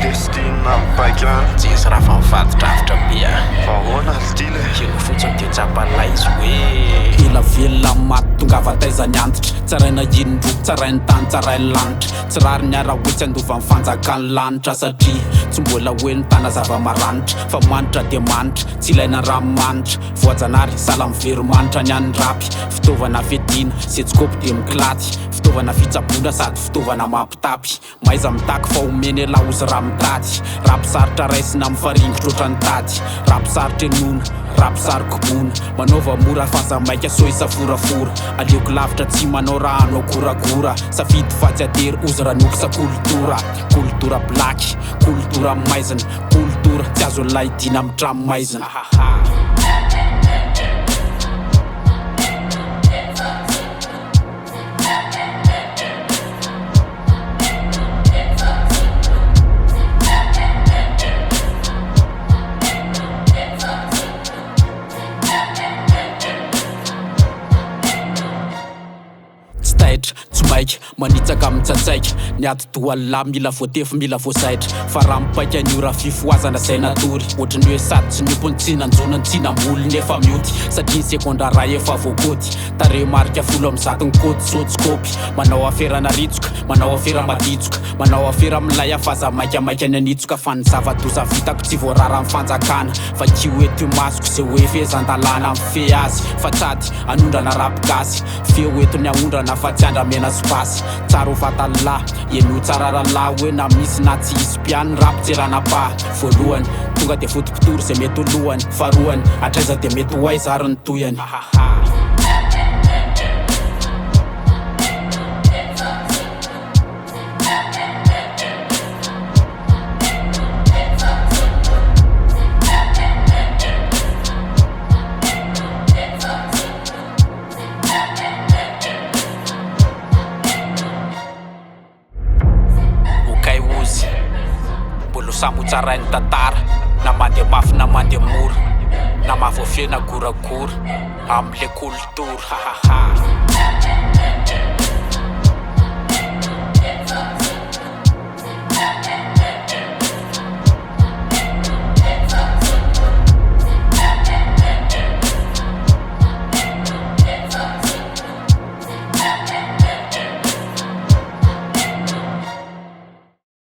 Destina mipaikana tsisy raha fa mivadidravitra bia ahoana ry ty le ino fotsiny teo tsapalay izy hoe ela velona maty tonga avataizany antitra tsaraina indro tsarainy tany tsarainy lanitra tsy rary ny ara oetsy andova mifanjakany lanitra satria tsy mbola hoe ny tana zava-maranitra fa manitra dia manitra tsy ilaina ranomanitra voajanary sala mivery manitra ny any rapy fitaovana fedina setsikopy dia mikilaty fitaovana fitsabona sady fitaovana mampitapy maiza mitaky fa omeny ela ozy raha mitady rapisarotra raisina mifaringitra ohatrany tady rapisarotra enona rapisary kobona manaova mora fazamaika so isaforafora aleoko lavitra tsy manao raha anao goragora safidy fatsy atery ozy ranokisa kultura blaky kultura maizina kultura tsy azo laidina amin'ny tramo maizina tsy maika manitsaka mitsatsaika ny ady toalà mila voatefy mila voasaitra fa raha mipaika ny ora fifoazana zay natory ohatrany hoe sady tsy niompony tsy nanjona ny tsy namboly nefa mioty satria ny sekondra ray efa voakoty tare marika folo am'zaty ny kody sotsikopy manao aferana ritsoka manao afera maditsoka manao afera milay afaza maikamaika ny anitsoka fa ny zava-doza vitako tsy voarara amin'ny fanjakana fa ki hoe teo masoko zay hoe fezan-dalàna amin'ny fe azy fa tsady anondrana rapigasy feo oetony aondrana fa tsy andramena sipasy tsara ho vatalahy eno tsara ralahy hoe na misy na tsy isy piany rapitserana-pa voalohany tonga dia fotompitory zay mety holohany faharoany atraiza dia mety ho aiza ary ny toyany Samo tsarainy tantara na mandeha mafy na mandeha mora na mavoafena goragora am'le kultura